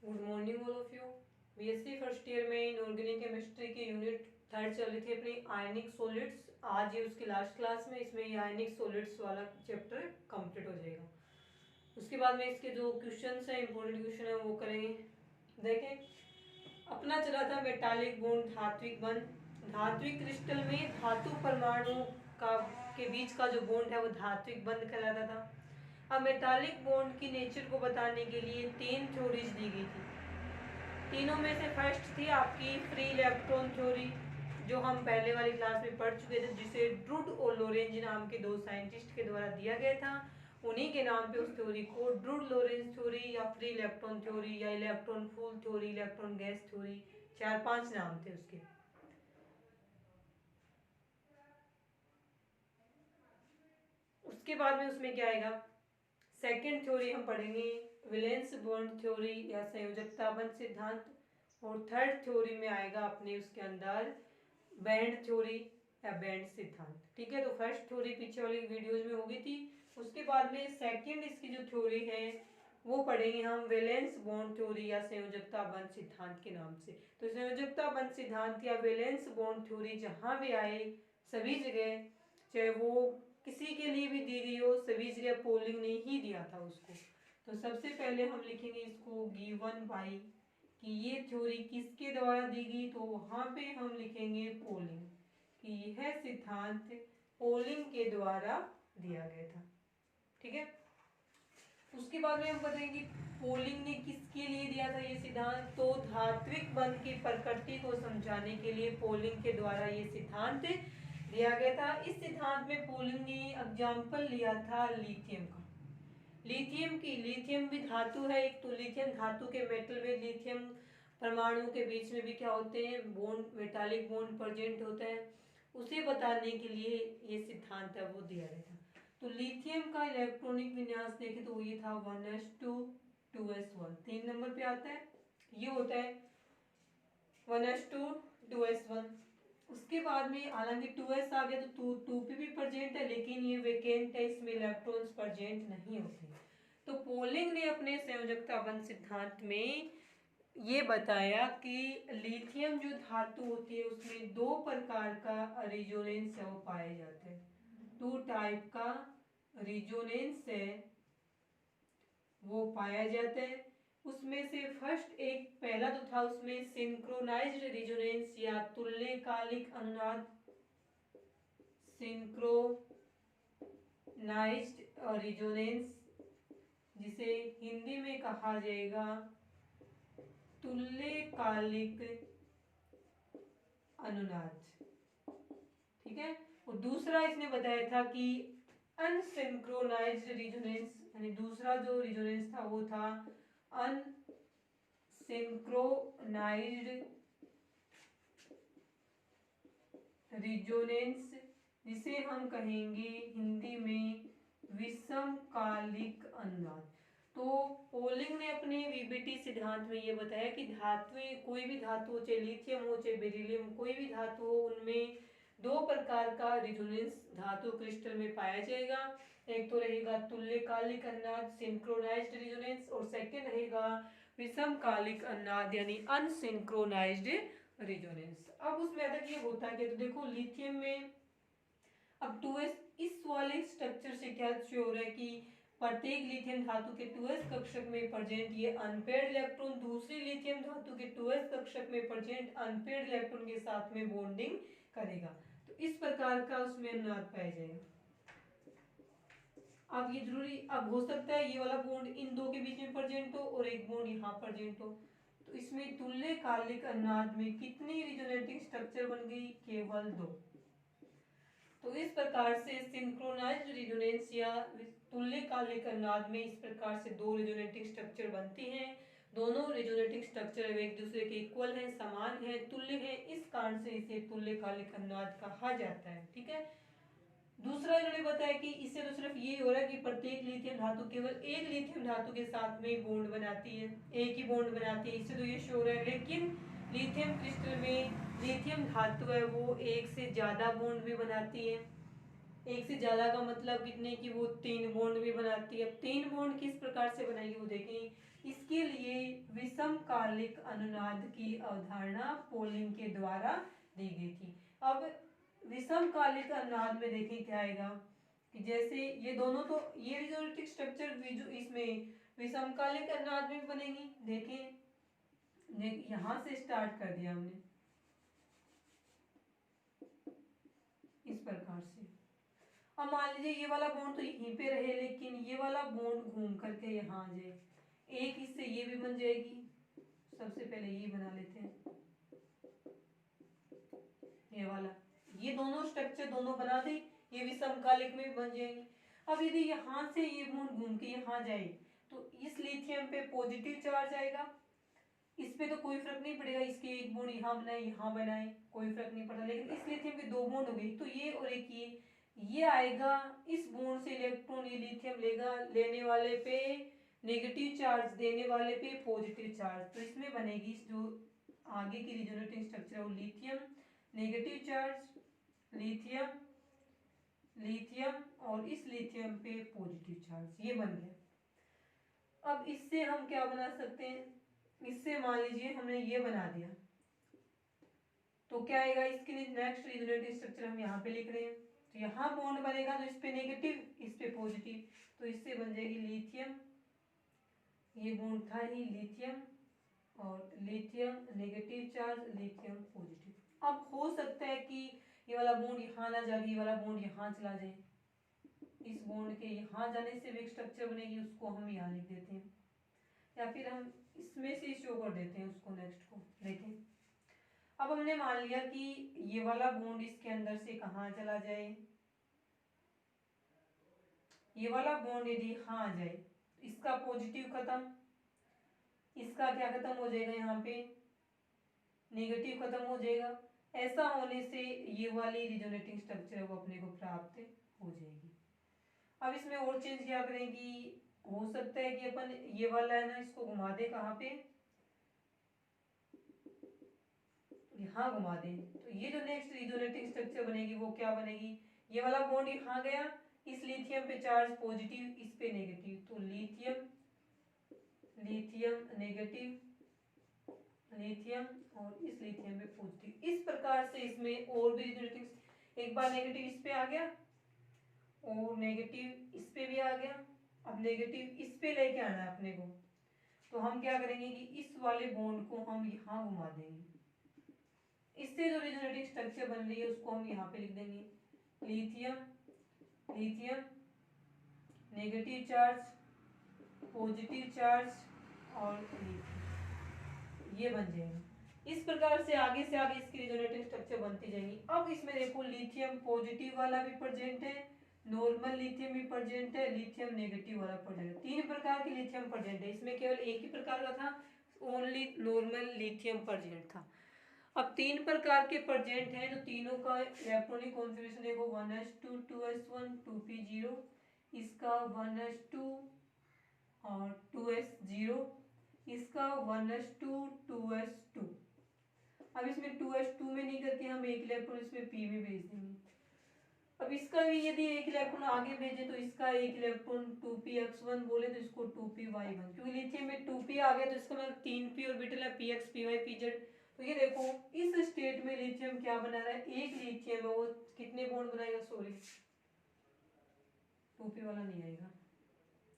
Good morning all of you. BSc first year में inorganic chemistry की unit third चल रही थी अपनी आयनिक सॉलिड्स। आज ये उसकी लास्ट क्लास में इसमें ये आयनिक सॉलिड्स वाला चैप्टर कंप्लीट हो जाएगा। उसके बाद में इसके जो क्वेश्चंस हैं इंपॉर्टेंट क्वेश्चन है वो करेंगे। देखें, अपना चला था मेटालिक बॉन्ड धात्विक बंध। धात्विक क्रिस्टल में धातु परमाणु का के बीच का जो बॉन्ड है वो धात्विक बंध कहलाता था। अब मेटालिक बॉन्ड की नेचर को बताने के लिए 3 थ्योरीज दी गई थी। तीनों में से फर्स्ट थी आपकी फ्री इलेक्ट्रॉन थ्योरी, जो हम पहले वाली क्लास में पढ़ चुके थे, जिसे ड्रूड और लोरेंज नाम के 2 साइंटिस्ट के द्वारा दिया गया था। उन्हीं के नाम पे उस थ्योरी को ड्रूड लोरेंज थ्योरी या फ्री इलेक्ट्रॉन थ्योरी या इलेक्ट्रॉन फूल थ्योरी, इलेक्ट्रॉन गैस थ्योरी, 4-5 नाम थे उसके। उसके बाद में उसमें क्या आएगा, सेकेंड थ्योरी हम पढ़ेंगे वैलेंस बॉन्ड थ्योरी या संयोजकता बंध सिद्धांत। और थर्ड थ्योरी में आएगा अपने उसके अंदर बैंड थ्योरी या बैंड सिद्धांत। ठीक है, तो फर्स्ट थ्योरी पीछे वाली वीडियोज में होगी थी। उसके बाद में सेकंड इसकी जो थ्योरी है वो पढ़ेंगे हम वैलेंस बॉन्ड थ्योरी या संयोजकता बंध सिद्धांत के नाम से। तो संयोजकता बंध सिद्धांत या वैलेंस बॉन्ड थ्योरी जहां भी आए सभी जगह, चाहे वो किसी के लिए भी दी गई हो, सभी जगह पोलिंग ने ही दिया था उसको। तो सबसे पहले हम लिखेंगे इसको गिवन बाई कि ये थ्योरी किसके द्वारा दी गई, तो वहां पे हम लिखेंगे पोलिंग कि यह सिद्धांत पोलिंग के द्वारा दिया गया था। ठीक है, उसके बाद में हम बताएंगे पोलिंग ने किसके लिए दिया था ये सिद्धांत। तो धात्विक बंध की प्रकृति को समझाने के लिए पोलिंग के द्वारा ये सिद्धांत दिया गया था। इस सिद्धांत में पोलिंग ने एग्जाम्पल लिया था लिथियम का। लिथियम भी धातु है एक, तो लिथियम धातु के मेटल में लिथियम परमाणु के बीच में भी क्या होते हैं, बॉन्ड, मेटालिक बॉन्ड प्रेजेंट होता है। उसे बताने के लिए ये सिद्धांत है वो दिया गया था। तो लिथियम का इलेक्ट्रॉनिक विन्यास देखें तो ये था 1s2 2s1, 3 नंबर पे आता है, ये होता है 1s2 2s1। उसके बाद में हालांकि 2s आ गया तो 2 पे भी प्रेजेंट है, लेकिन ये वेकेंट है, इसमें इलेक्ट्रॉन्स प्रेजेंट नहीं होते। तो पोलिंग ने अपने संयोजकता बंध सिद्धांत में ये बताया कि लिथियम जो धातु होती है उसमें 2 प्रकार का रिजोनेंस है वो पाए जाते हैं। 2 टाइप का रिजोनेंस है वो पाया जाता है। उसमें से फर्स्ट एक पहला तो था उसमें सिंक्रोनाइज्ड रिजोनेंस या तुल्यकालिक अनुनाद, सिंक्रोनाइज्ड रिजोनेंस, जिसे हिंदी में कहा जाएगा तुल्यकालिक अनुनाद। ठीक है, और दूसरा इसने बताया था कि अनसिंक्रोनाइज्ड रिजोनेंस, यानी दूसरा जो रिजोनेंस था वो था अनसिंक्रोनाइज्ड रिजोनेंस, जिसे हम कहेंगे हिंदी में विषमकालिक अनुनाद। तो पोलिंग ने अपने वीबीटी सिद्धांत में ये बताया कि धातुएं, कोई भी धातु हो, चाहे लिथियम हो चाहे बेरिलियम, कोई भी धातु हो, उनमें 2 प्रकार का रिजोनेंस धातु क्रिस्टल में पाया जाएगा। एक तो रहेगा तुल्यकालिक अनुनाद सिंक्रोनाइज्ड रिजोनेंस, और सेकंड रहेगा विषमकालिक अनुनाद यानी अनसिंक्रोनाइज्ड रिजोनेंस। अब उसमें अगर ये होता है तो देखो लिथियम में अब 2s, इस वाले स्ट्रक्चर से क्या शो हो रहा है कि प्रत्येक लिथियम धातु के 2s कक्षक में प्रेजेंट ये अनपेयर्ड इलेक्ट्रॉन दूसरी लिथियम धातु के 2s कक्षक में प्रेजेंट अनपेयर्ड इलेक्ट्रॉन के साथ में बॉन्डिंग करेगा। तो इस प्रकार का उसमें अनुनाद पाया जाएगा। अब ये जरूरी, अब हो सकता है ये वाला बॉन्ड इन 2 के बीच में प्रेजेंट हो और एक बॉन्ड यहाँ प्रेजेंट हो। तो इसमें तुल्यकालिक अनुनाद में कितनी रिजोनेटिंग स्ट्रक्चर बन गई, केवल 2। तो इस प्रकार से सिंक्रोनाइज्ड रिजोनेंस या तुल्यकालिक अनुनाद में इस प्रकार से 2 रिजोनेटिंग स्ट्रक्चर बनती हैं। दोनों रिजोनेटिंग स्ट्रक्चर एक दूसरे के इक्वल हैं, समान हैं, तुल्य हैं, इस कारण से इसे तुल्यकालिक अनुनाद कहा जाता है। ठीक है, दूसरा इन्होंने बताया कि इससे तो सिर्फ ये हो रहा है कि प्रत्येक लिथियम धातु केवल एक लिथियम धातु के साथ में बॉन्ड बनाती है, एक ही बॉन्ड बनाती है, इससे तो ये शो हो रहा है। लेकिन लिथियम क्रिस्टल में लिथियम धातु है वो एक से ज्यादा बॉन्ड भी बनाती है। एक से ज्यादा का मतलब कितने कि वो 3 बॉन्ड भी बनाती है। अब 3 बॉन्ड किस प्रकार से बनाएगी वो देखें। इसके लिए विषमकालिक अनुनाद की अवधारणा पोलिंग के द्वारा दी गई थी। अब विषमकालिक अनुनाद में देखें क्या आएगा कि जैसे ये दोनों तो ये रिजोनेटिक स्ट्रक्चर इसमें विषमकालिक अनुनाद में भी बनेगी। देखें यहां से स्टार्ट कर दिया हमने इस प्रकार से। अब मान लीजिए ये वाला बॉन्ड तो यहीं पे रहे, लेकिन ये वाला बॉन्ड घूम करके यहाँ आ जाए, एक इससे ये भी बन जाएगी। सबसे पहले ये बना लेते हैं, ये वाला, ये दोनों स्ट्रक्चर दोनों बना दे, ये भी समकालिक में बन जाएंगे। अब यदि यहाँ से ये बॉन्ड घूम के यहाँ जाए तो इस लिथियम पे पॉजिटिव चार्ज आएगा, इस पे तो कोई फर्क नहीं पड़ेगा, इसके एक बॉन्ड यहाँ बनाए यहाँ बनाए कोई फर्क नहीं पड़ता, लेकिन इस लिथियम के दो बॉन्ड हो गए, तो ये और एक ये आएगा, इस बॉन्ड से इलेक्ट्रॉन ये लिथियम लेगा, लेने वाले पे नेगेटिव चार्ज, देने वाले पे पॉजिटिव चार्ज, तो इसमें बनेगी जो आगे की रिजोनेटिंग स्ट्रक्चर है वो lithium negative charge, lithium lithium और इस लिथियम पे पॉजिटिव चार्ज, ये बन गया। अब इससे हम क्या बना सकते हैं, इससे मान लीजिए हमने ये बना दिया, तो क्या आएगा इसके लिए नेक्स्ट रिजोनेटिंग स्ट्रक्चर हम यहाँ पे लिख रहे हैं, तो यहाँ बॉन्ड बनेगा तो इस पे नेगेटिव इस पे पॉजिटिव, तो इससे बन जाएगी लिथियम, ये बॉन्ड था ही लिथियम और lithium negative charge lithium positive. अब हो सकता है कि ये वाला बॉन्ड यहाँ ना जाके ये वाला बॉन्ड यहाँ चला जाए, इस बॉन्ड के यहाँ जाने से भी एक स्ट्रक्चर बनेगी, उसको हम यहाँ लिख देते हैं, या फिर हम इसमें से शो कर देते हैं उसको नेक्स्ट को। देखें अब हमने मान लिया कि ये वाला बॉन्ड इसके अंदर से कहाँ चला जाए, ये वाला बॉन्ड यदि यहाँ आ जाए, इसका पॉजिटिव खत्म, इसका क्या खत्म हो जाएगा, यहाँ पे नेगेटिव खत्म हो जाएगा। ऐसा होने से ये वाली रिजोनेटिंग स्ट्रक्चर वो अपने को प्राप्त हो जाएगी। अब इसमें और चेंज क्या करें कि हो सकता है कि अपन ये वाला है ना इसको घुमा दे, कहाँ पे यहाँ घुमा दें, तो ये जो नेक्स्ट रिजोनेटिंग स्ट्रक्चर बनेगी वो क्या बनेगी, ये वाला बॉन्ड यहाँ गया, इस लिथियम पे चार्ज पॉजिटिव इस पे नेगेटिव, तो लिथियम लिथियम नेगेटिव लिथियम और इस लिथियम पे पॉजिटिव, इस प्रकार से इसमें और भी रिजोनेटिंग, एक बार नेगेटिव इस पे आ गया और नेगेटिव इस पे भी आ गया, अब नेगेटिव इस पे लेके आना है अपने को, तो हम क्या करेंगे कि इस वाले बॉन्ड को हम यहाँ घुमा देंगे, इससे जो रिजोनेटिंग स्ट्रक्चर बन रही है उसको हम यहाँ पे लिख देंगे, lithium lithium negative charge positive charge और लिथियम, ये बन जाएगा। इस प्रकार से आगे इसकी रिजोनेटिंग स्ट्रक्चर बनती जाएंगी। अब इसमें देखो लिथियम पॉजिटिव वाला भी प्रेजेंट है, नॉर्मल लिथियम भी प्रेजेंट है, लिथियम नेगेटिव वाला प्रेजेंट है, तीन प्रकार के लिथियम प्रेजेंट है, इसमें केवल एक ही प्रकार का था, ओनली नॉर्मल लिथियम प्रेजेंट था। अब तीन प्रकार के प्रेजेंट हैं, तो तीनों का इलेक्ट्रॉनिक कॉन्फ़िगरेशन देखो 1s2 2s1 2p0, इसका 1s2 और 2s0, इसका 1s2 2s2। अब इसमें 2s2 में नहीं करके हम एक इलेक्ट्रॉन इसमें p में भेज देंगे। अब इसका भी यदि एक इलेक्ट्रॉन आगे भेजे तो इसका एक इलेक्ट्रॉन 2px1 बोले तो इसको 2py1, क्योंकि लिथियम में 2p आ गया तो इसका मतलब 3p ऑर्बिटल है, px py pz। तो ये देखो इस स्टेट में लिथियम क्या बना रहा है, एक लिथियम है वो कितने बॉन्ड बनाएगा, सॉरी 2p वाला नहीं आएगा,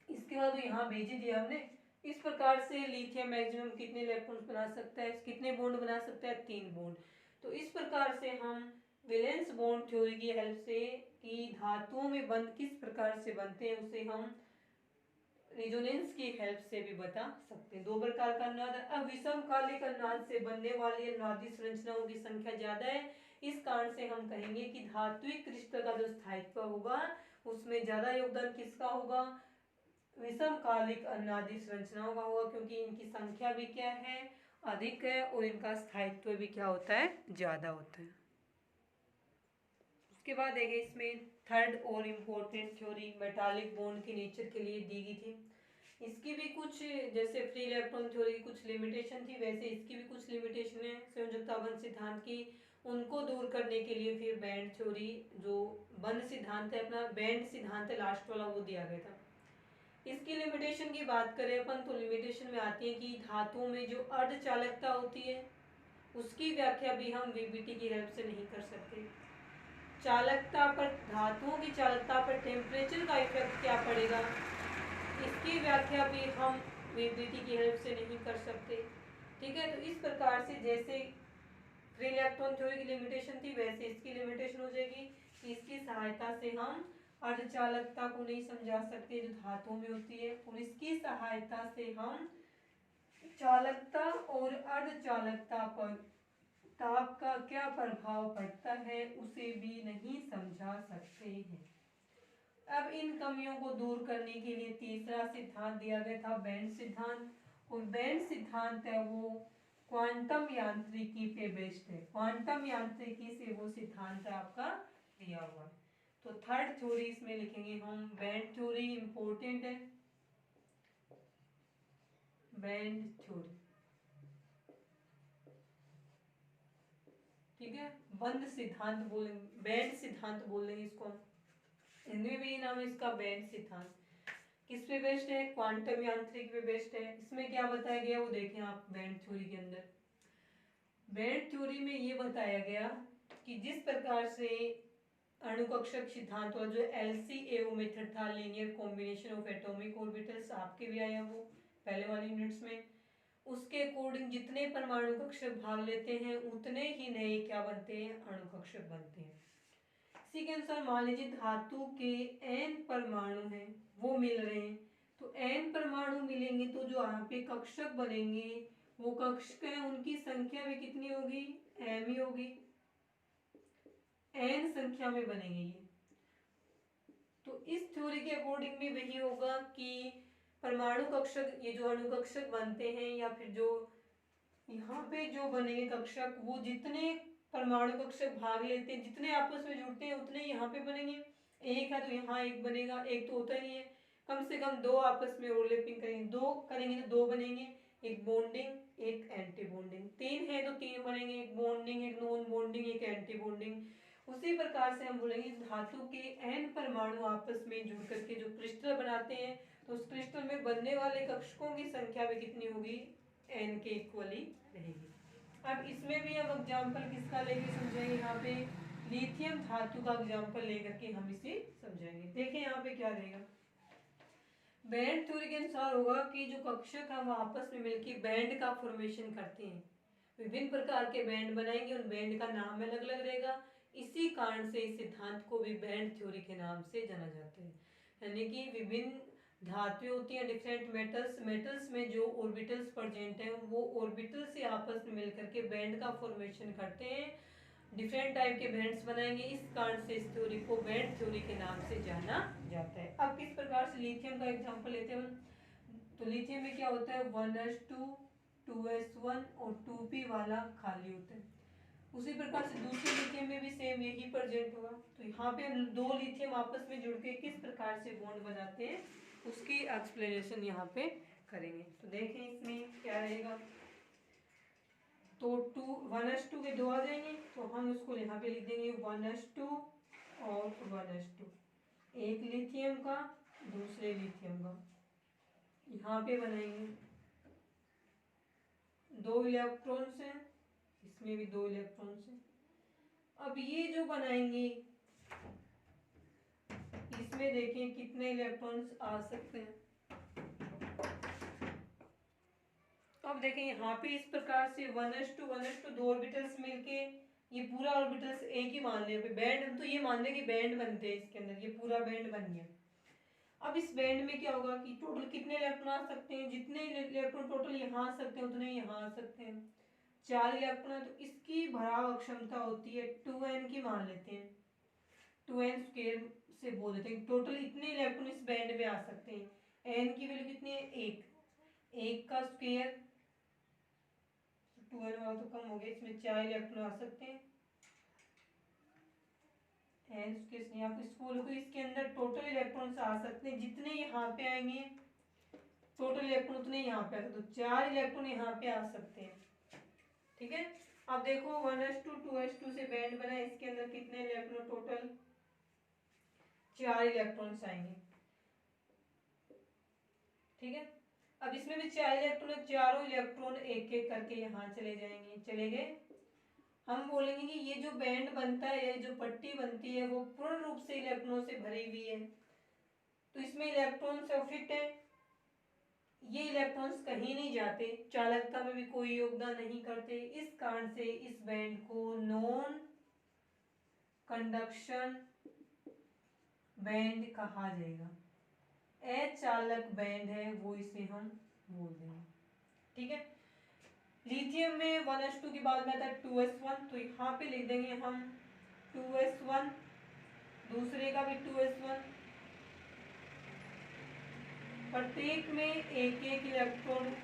इसके बाद तो यहाँ भेज ही दिया हमने। इस प्रकार से लिथियम मैक्सिमम कितने इलेक्ट्रॉन्स बना सकता है, कितने बॉन्ड बना सकता है, 3 बॉन्ड। तो इस प्रकार से हम वैलेंस बॉन्ड थ्योरी की हेल्प से कि धातुओं में बंध किस प्रकार से बनते हैं उसे हम रेजोनेंस की हेल्प से भी बता सकते हैं। 2 प्रकार का अनुनाद है। अब विषमकालिक अनुनाद से बनने वाली अनुनादी संरचनाओं की संख्या ज्यादा है, इस कारण से हम कहेंगे कि धात्विक क्रिस्टल का जो स्थायित्व होगा उसमें ज्यादा योगदान किसका होगा, विषमकालिक अनुनादी संरचनाओं का होगा, क्योंकि इनकी संख्या भी क्या है, अधिक है और इनका स्थायित्व भी क्या होता है, ज्यादा होता है। उसके बाद देखिए इसमें थर्ड और इम्पोर्टेंट थ्योरी मेटालिक बॉन्ड की नेचर के लिए दी गई थी। इसकी भी कुछ जैसे फ्री इलेक्ट्रॉन थ्योरी की कुछ लिमिटेशन थी, वैसे इसकी भी कुछ लिमिटेशन है संयोजकता बंध सिद्धांत की, उनको दूर करने के लिए फिर बैंड थ्योरी जो बंध सिद्धांत है अपना बैंड सिद्धांत है लास्ट वाला वो दिया गया था। इसकी लिमिटेशन की बात करें अपन तो लिमिटेशन में आती है कि धातुओं में जो अर्धचालकता होती है उसकी व्याख्या भी हम वीबीटी की हेल्प से नहीं कर सकते। चालकता पर, धातुओं की चालकता पर टेम्परेचर का इफेक्ट क्या पड़ेगा, इसकी व्याख्या भी हम वीबीटी की हेल्प से नहीं कर सकते। ठीक है, तो इस प्रकार से जैसे फ्री इलेक्ट्रॉन थ्योरी की लिमिटेशन थी वैसे इसकी लिमिटेशन हो जाएगी कि इसकी सहायता से हम अर्धचालकता को नहीं समझा सकते जो धातुओं में होती है, और इसकी सहायता से हम चालकता और अर्धचालकता पर ताप का क्या प्रभाव पड़ता है उसे भी नहीं समझा सकते हैं। अब इन कमियों को दूर करने के लिए तीसरा सिद्धांत दिया गया था बैंड सिद्धांत, और बैंड सिद्धांत है वो क्वांटम यांत्रिकी पे बेस्ड है। क्वांटम यांत्रिकी से वो सिद्धांत आपका दिया हुआ है। तो थर्ड थ्योरी इसमें लिखेंगे हम बैंड थ्योरी, इंपॉर्टेंट है बैंड थ्योरी। ठीक है, बंद सिद्धांत बोलेंगे, बैंड सिद्धांत बोलेंगे इसको हम, हिंदी में भी नाम है इसका बैंड सिद्धांत। किस पे बेस्ड है, क्वांटम यांत्रिक पे बेस्ड है। इसमें क्या बताया गया वो देखें आप बैंड थ्योरी के अंदर। बैंड थ्योरी में ये बताया गया कि जिस प्रकार से अणुकक्षक सिद्धांत और जो LCAO मेथड था, linear combination of atomic orbitals, आपके भी आया वो पहले वाले यूनिट्स में, उसके अकॉर्डिंग जितने परमाणु कक्षक भाग लेते हैं उतने ही नए क्या बनते हैं, अणुकक्षक बनते हैं। इसी के अनुसार मान लीजिए धातु के n परमाणु हैं वो मिल रहे हैं, तो n परमाणु मिलेंगे तो जो यहाँ पे कक्षक बनेंगे वो कक्षक हैं, उनकी संख्या भी कितनी होगी, m ही होगी, n संख्या में बनेंगे ये। तो इस थ्योरी के अकॉर्डिंग भी वही होगा कि परमाणु कक्षक, ये जो अणुकक्षक बनते हैं या फिर जो यहाँ पे जो बनेंगे कक्षक, वो जितने परमाणु कक्षक भाग लेते हैं, जितने आपस में जुड़ते हैं उतने यहाँ पे बनेंगे। एक है तो यहाँ एक बनेगा, एक तो होता ही नहीं है, कम से कम दो आपस में ओवरलैपिंग करेंगे, दो करेंगे तो दो बनेंगे, एक बॉन्डिंग एक एंटी बॉन्डिंग। तीन है तो तीन बनेंगे, एक बॉन्डिंग एक नॉन बॉन्डिंग एक एंटी बॉन्डिंग। उसी प्रकार से हम बोलेंगे धातु के n परमाणु आपस में जुड़ करके जो क्रिस्टल बनाते हैं, तो उस क्रिस्टल में बनने वाले कक्षकों की संख्या भी कितनी होगी, n के इक्वली रहेगी। अब इसमें भी हम एग्जाम्पल किसका लेके समझेंगे, यहाँ पे लिथियम धातु का एग्जाम्पल लेकर के हम इसे समझेंगे। देखें यहाँ पे क्या रहेगा, बैंड थ्योरी के अनुसार होगा कि जो कक्षक हम आपस में मिलकर बैंड का फॉर्मेशन करते हैं, विभिन्न प्रकार के बैंड बनाएंगे, उन बैंड का नाम अलग अलग रहेगा। इसी कारण से इस सिद्धांत को भी बैंड थ्योरी के नाम से जाना जाता है। यानी कि विभिन्न धातुएं होती हैं, डिफरेंट मेटल्स में जो ऑर्बिटल्स प्रेजेंट हैं वो ऑर्बिटल से आपस में मिलकर के बैंड का फॉर्मेशन करते हैं, डिफरेंट टाइप के बैंड्स बनाएंगे। इस कारण से इस थ्योरी को बैंड थ्योरी के नाम से जाना जाता है। अब किस प्रकार से लिथियम का एग्जाम्पल लेते हैं, तो लिथियम में क्या होता है 1s2 2s1 और 2p वाला खाली होता है। उसी प्रकार से दूसरे लिथियम में भी सेम यही प्रेजेंट होगा। तो यहाँ पे हम दो लिथियम आपस में जुड़ के किस प्रकार से बॉन्ड बनाते हैं उसकी एक्सप्लेनेशन यहाँ पे करेंगे। तो देखें इसमें क्या रहेगा, तो 1s2 के दो आ जाएंगे, तो हम उसको यहाँ पे लिख देंगे 1s2 और 1s2, एक लिथियम का दूसरे लिथियम का, यहाँ पे बनाएंगे दो इलेक्ट्रॉन्स हैं, इसमें भी दो इलेक्ट्रॉन्स हैं। अब ये जो बनाएंगे इसमें देखें कितने इलेक्ट्रॉन्स आ सकते हैं। अब देखें यहाँ पे इस प्रकार से 1s2 दो ऑर्बिटल्स मिलके ये पूरा ऑर्बिटल्स एक ही मान लिया, बैंड हम तो ये मान लें कि बैंड बनते हैं इसके अंदर, ये पूरा बैंड बन गया। अब इस बैंड में क्या होगा कि टोटल कितने इलेक्ट्रॉन आ सकते हैं, जितने इलेक्ट्रॉन टोटल यहाँ आ सकते हैं उतने यहाँ आ सकते हैं, 4 इलेक्ट्रॉन है, तो इसकी भराव क्षमता होती है 2n की, मान लेते हैं 2n स्क्वायर से बोल देते हैं, टोटल इतने इलेक्ट्रॉन इस बैंड में आ सकते हैं। n की वैल्यू कितनी है, एक का स्क्वायर, 2n वाला तो कम हो गया, इसमें 4 इलेक्ट्रॉन आ सकते हैं, n स्क्वायर नहीं, आप इसको बोलो इसके अंदर टोटल इलेक्ट्रॉन्स आ सकते हैं, जितने यहाँ पे आएंगे टोटल इलेक्ट्रॉन उतने यहाँ पे आ सकते, तो 4 इलेक्ट्रॉन यहाँ पे आ सकते हैं। ठीक है, अब देखो 1s2 2s2 से बैंड बना, इसके अंदर कितने इलेक्ट्रॉन, टोटल 4 इलेक्ट्रॉन्स आएंगे। ठीक है। अब इसमें भी 4 इलेक्ट्रॉन है, चारों इलेक्ट्रॉन एक एक करके यहाँ चले जाएंगे, चले गए। हम बोलेंगे कि ये जो बैंड बनता है, ये जो पट्टी बनती है वो पूर्ण रूप से इलेक्ट्रॉनों से भरी हुई है, तो इसमें इलेक्ट्रॉन से फिट है, ये इलेक्ट्रॉन्स कहीं नहीं जाते, चालकता में भी कोई योगदान नहीं करते, इस कारण से इस बैंड को नॉन कंडक्शन बैंड कहा जाएगा। अचालक बैंड है वो इसे हम बोल देंगे। ठीक है। लिथियम में 1s2 के बाद में आता है 2s1, तो यहाँ पे लिख देंगे हम 2s1, दूसरे का भी 2s1, प्रत्येक में एक एक इलेक्ट्रॉन,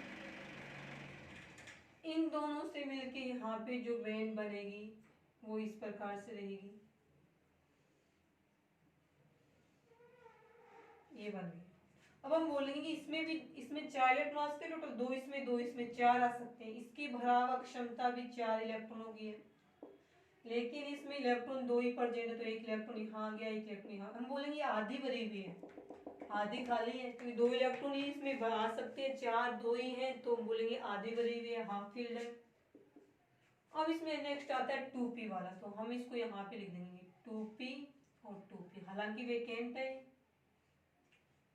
इन दोनों से मिलके यहाँ पे जो बैंड बनेगी वो इस प्रकार से रहेगी, ये बन गई। अब हम बोलेंगे कि इसमें भी, इसमें 4 इलेक्ट्रॉन आते हैं टोटल, दो इसमें 4 आ सकते हैं, इसकी भराव क्षमता भी 4 इलेक्ट्रॉनों की है, लेकिन इसमें इलेक्ट्रॉन 2 ही प्रेजेंट है, तो एक इलेक्ट्रॉन यहाँ आ गया, एक इलेक्ट्रॉन यहाँ, हम बोलेंगे आधी भरी हुई है, आधी खाली है, क्योंकि 2 इलेक्ट्रॉन ही इसमें आ सकते हैं, 4 2 ही है, तो हम बोलेंगे आधी भरी हुई है, हाफ फील्ड है। अब इसमें नेक्स्ट आता है 2p वाला, तो हम इसको यहाँ पे लिख देंगे 2p और 2p, हालांकि वेकेंट है,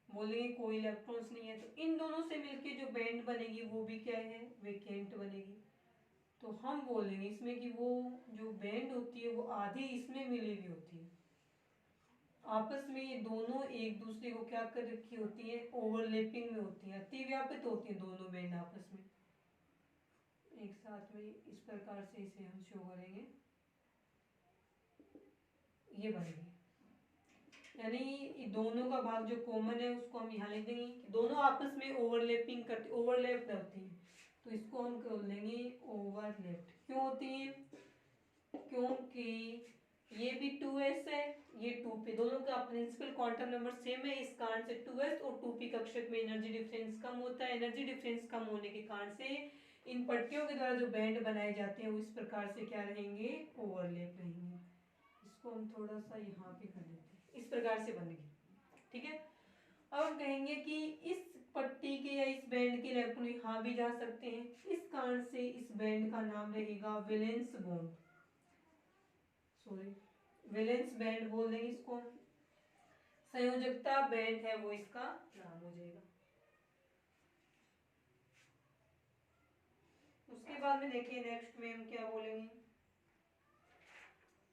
बोलेंगे कोई इलेक्ट्रॉन्स नहीं है, तो इन दोनों से मिलके जो बैंड बनेगी वो भी क्या है, वेकेंट बनेगी। तो हम बोलेंगे इसमें कि वो जो बैंड होती है वो आधी इसमें मिली हुई होती है, आपस में ये दोनों एक दूसरे को क्या कर रखी होती है, ओवरलैपिंग में होती है, अति व्यापित होती है दोनों बैंड आपस में एक साथ में, इस प्रकार से इसे हम शो करेंगे, ये बनेगी। यानी दोनों का भाग जो कॉमन है उसको हम यहाँ लिख देंगे कि दोनों आपस में ओवरलैपिंग करती, ओवरलैप होती है, तो इसको हम कर लेंगे ओवरलैप्ड। क्यों होती है, क्योंकि ये भी 2s है, ये 2p, दोनों का प्रिंसिपल क्वांटम नंबर सेम है, इस कारण से 2s और 2p कक्षक में एनर्जी डिफरेंस कम होता है, एनर्जी डिफरेंस कम होने के कारण से इन पट्टियों के द्वारा जो बैंड बनाए जाते हैं वो इस प्रकार से क्या रहेंगे, ओवरलैप रहेंगे। इसको हम थोड़ा सा यहाँ पे कर देते हैं, इस प्रकार से बनेगी। ठीक है। अब हम कहेंगे कि इस पट्टी के या इस बैंड के इलेक्ट्रॉन यहाँ भी जा सकते हैं, इस कारण से इस बैंड का नाम रहेगा valence bond, sorry valence band बोल देंगे इसको, संयोजकता बैंड है वो इसका नाम हो जाएगा। उसके बाद में देखिए नेक्स्ट में हम क्या बोलेंगे,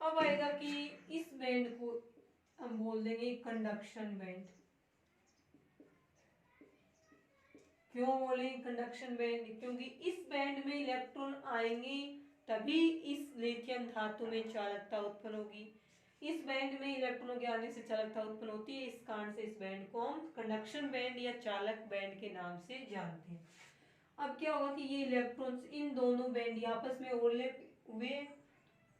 अब आएगा कि इस बैंड को हम बोल देंगे कंडक्शन बैंड। क्यों बोले कंडक्शन बैंड, क्योंकि इस बैंड में इलेक्ट्रॉन आएंगे तभी इस लिथियम धातु में चालकता उत्पन्न होगी, इस बैंड में इलेक्ट्रॉनों के आने से चालकता उत्पन्न होती है, इस कारण से इस बैंड को हम कंडक्शन बैंड या चालक बैंड के नाम से जानते हैं। अब क्या होगा कि ये इलेक्ट्रॉन्स इन दोनों बैंड आपस में ओवरलैप हुए,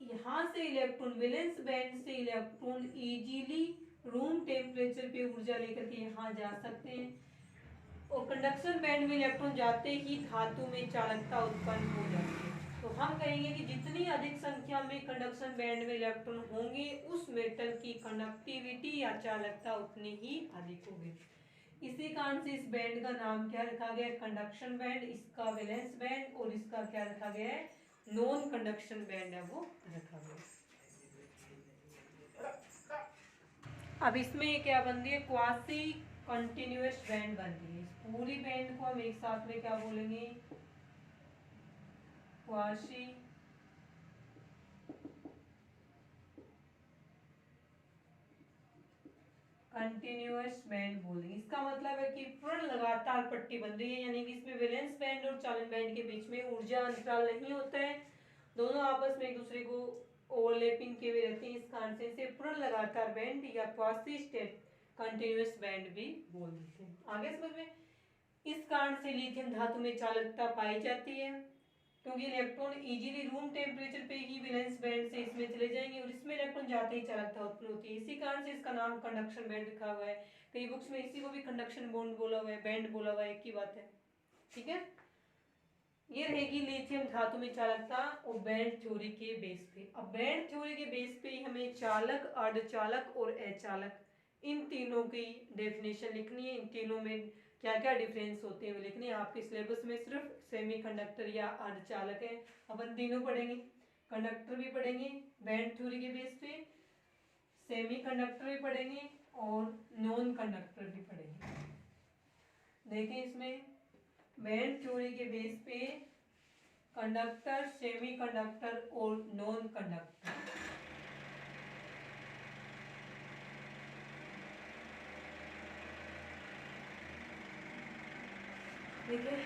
यहाँ से इलेक्ट्रॉन वैलेंस बैंड से इलेक्ट्रॉन इजीली रूम टेम्परेचर पे ऊर्जा लेकर के यहाँ जा सकते हैं, और कंडक्शन बैंड में इलेक्ट्रॉन जाते ही धातु में चालकता उत्पन्न हो जाती है। तो हम कहेंगे कि जितनी अधिक संख्या में कंडक्शन बैंड में इलेक्ट्रॉन होंगे उस मेटल की कंडक्टिविटी या चालकता उतनी ही अधिक होगी, इसी कारण से इस बैंड का नाम क्या रखा गया है, कंडक्शन बैंड, इसका वैलेंस बैंड, और इसका क्या रखा गया है, नॉन कंडक्शन बैंड है वो रखा गया। अब इसमें क्या बनती है, क्वासी कंटिन्यूअस बैंड बनती है, इस पूरी बैंड को हम एक साथ में क्या बोलेंगे, क्वासी कंटिन्यूअस बैंड बोलेंगे। इसका मतलब है कि पूर्ण लगातार पट्टी बन रही है, यानी कि इसमें वैलेंस बैंड और चालन बैंड के बीच में ऊर्जा अंतराल नहीं होता है, दोनों आपस में एक दूसरे को ओवरलैपिंग किए हुए रहते हैं, इस कारण से इसे पूर्ण लगातार बैंड या क्वासी स्टेट कंटिन्यूअस बैंड भी बोल देते हैं। आगे समझ में, इस कारण से लिथियम धातु में चालकता पाई जाती है, क्योंकि इलेक्ट्रॉन इजीली रूम टेम्परेचर पे ही वैलेंस बैंड से इसमें चले जाएंगे और इसमें इलेक्ट्रॉन जाते ही चालकता उत्पन्न होती है, इसी कारण से इसका नाम कंडक्शन बैंड लिखा हुआ है, कई बुक्स में इसी को भी कंडक्शन बॉन्ड बोला हुआ है, बैंड बोला हुआ है, एक ही बात है। ठीक है, ये रहेगी लिथियम धातु में चालकता और बैंड थ्योरी के बेस पे। अब बैंड थ्योरी के बेस पे हमें चालक, अर्धचालक और अचालक इन तीनों की डेफिनेशन लिखनी है, इन तीनों में क्या क्या डिफरेंस होते हैं वो लिखने। आपके सिलेबस में सिर्फ सेमीकंडक्टर या अर्धचालक है, अपन तीनों पढ़ेंगे। कंडक्टर भी पढ़ेंगे बैंड थ्योरी के बेस पे, सेमीकंडक्टर भी पढ़ेंगे और नॉन कंडक्टर भी पढ़ेंगे। देखिए इसमें बैंड थ्योरी के बेस पे कंडक्टर, सेमीकंडक्टर और नॉन कंडक्टर। ठीक है,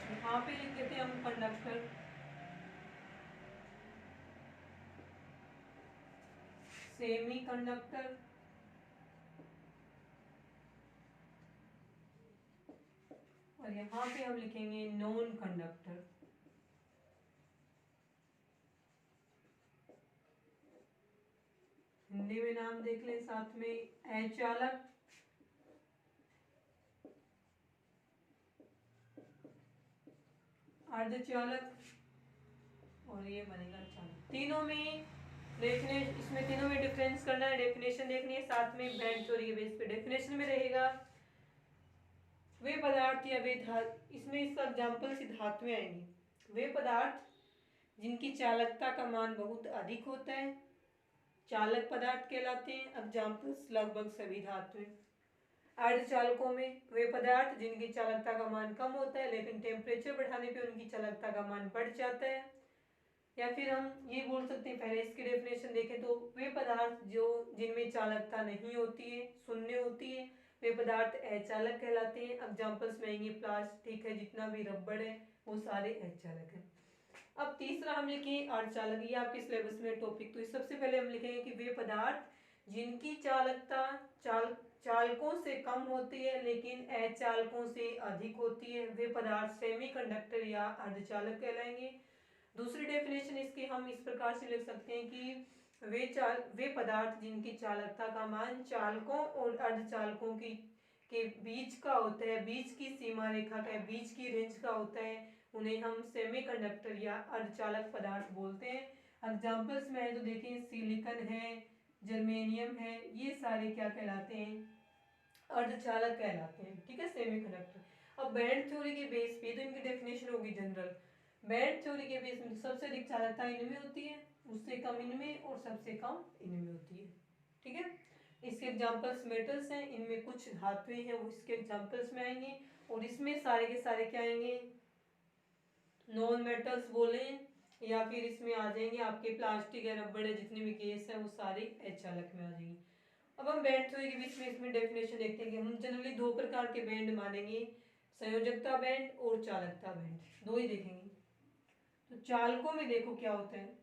यहाँ पे लिख देते हैं हम कंडक्टर, सेमी कंडक्टर और यहाँ पे हम लिखेंगे नॉन कंडक्टर। हिंदी में नाम देख लें साथ में, अचालक, अर्धचालक और ये बनेगा चालक। तीनों में देखने, इसमें तीनों में डिफरेंस करना है, डेफिनेशन देखनी है साथ में बैंड थ्योरी के बेस पे। डेफिनेशन में रहेगा वे पदार्थ या वे धातु, इसमें इसका एग्जाम्पल से धातुएं आएंगी। वे पदार्थ जिनकी चालकता का मान बहुत अधिक होता है चालक पदार्थ कहलाते हैं। एग्जाम्पल्स लगभग सभी धातुएं। अर्धचालकों में वे पदार्थ जिनकी चालकता का मान कम होता है लेकिन टेम्परेचर बढ़ाने पे उनकी चालकता का मान बढ़ जाता है। या फिर हम ये बोल सकते हैं, पहले इसकी डेफिनेशन देखें तो वे पदार्थ जो जिनमें चालकता नहीं होती है, शून्य होती है, वे पदार्थ अचालक कहलाते हैं। एग्जाम्पल्स में आएंगे प्लास्टिक है, जितना भी रबड़ है वो सारे अचालक हैं। अब तीसरा हम लिखें अर्धचालक, ये आपके सिलेबस में टॉपिक। तो सबसे पहले हम लिखेंगे कि वे पदार्थ जिनकी चालकता चालकों से कम होती है लेकिन अचालकों से अधिक होती है, वे पदार्थ सेमीकंडक्टर या अर्धचालक कहलाएंगे। दूसरी डेफिनेशन इसकी हम इस प्रकार से लिख सकते हैं कि वे पदार्थ जिनकी चालकता का मान चालकों और अर्धचालकों की के बीच का होता है, बीच की सीमा रेखा का, बीच की रेंज का होता है, उन्हें हम सेमीकंडक्टर या अर्धचालक पदार्थ बोलते हैं। एग्जाम्पल्स में है तो देखिए सिलिकॉन है, जर्मेनियम है, ये सारे क्या कहलाते हैं, अर्धचालक कहलाते हैं। ठीक है, सेमीकंडक्टर। अब बैंड थ्योरी के बेस पे तो इनकी डेफिनेशन होगी जनरल। बैंड थ्योरी के बेस में सबसे अधिक चालकता इनमें होती है, उससे कम इनमें और सबसे कम इनमें होती है। ठीक है, इसके एग्जांपल्स मेटल्स हैं, इनमें कुछ धातुएं हैं वो इसके एग्जांपल्स में आएंगे। और इसमें सारे के सारे क्या आएंगे, नॉन मेटल्स बोले, या फिर इसमें आ जाएंगे आपके प्लास्टिक है, रबड़ है, जितने भी केस है वो सारे अचालक में आ जाएंगे। अब हम बैंड थ्योरी के बीच में इसमें डेफिनेशन देखते हैं कि हम जनरली दो प्रकार के बैंड मानेंगे, संयोजकता बैंड और चालकता बैंड, दो ही देखेंगे। तो चालकों में देखो क्या होता है,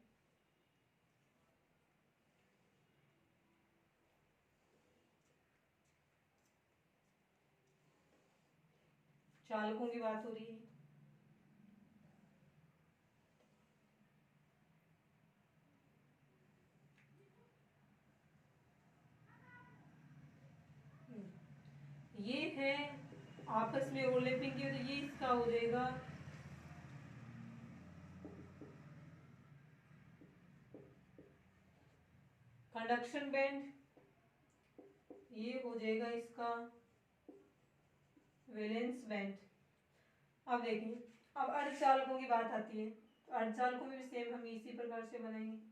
चालकों की बात हो रही है। ये है आपस में ओवरलैपिंग की, तो ये इसका हो जाएगा कंडक्शन बैंड, ये हो जाएगा इसका वैलेंस बैंड। अब देखिए, अब अर्धचालकों की बात आती है, तो अर्धचालकों में भी सेम हम इसी प्रकार से बनाएंगे।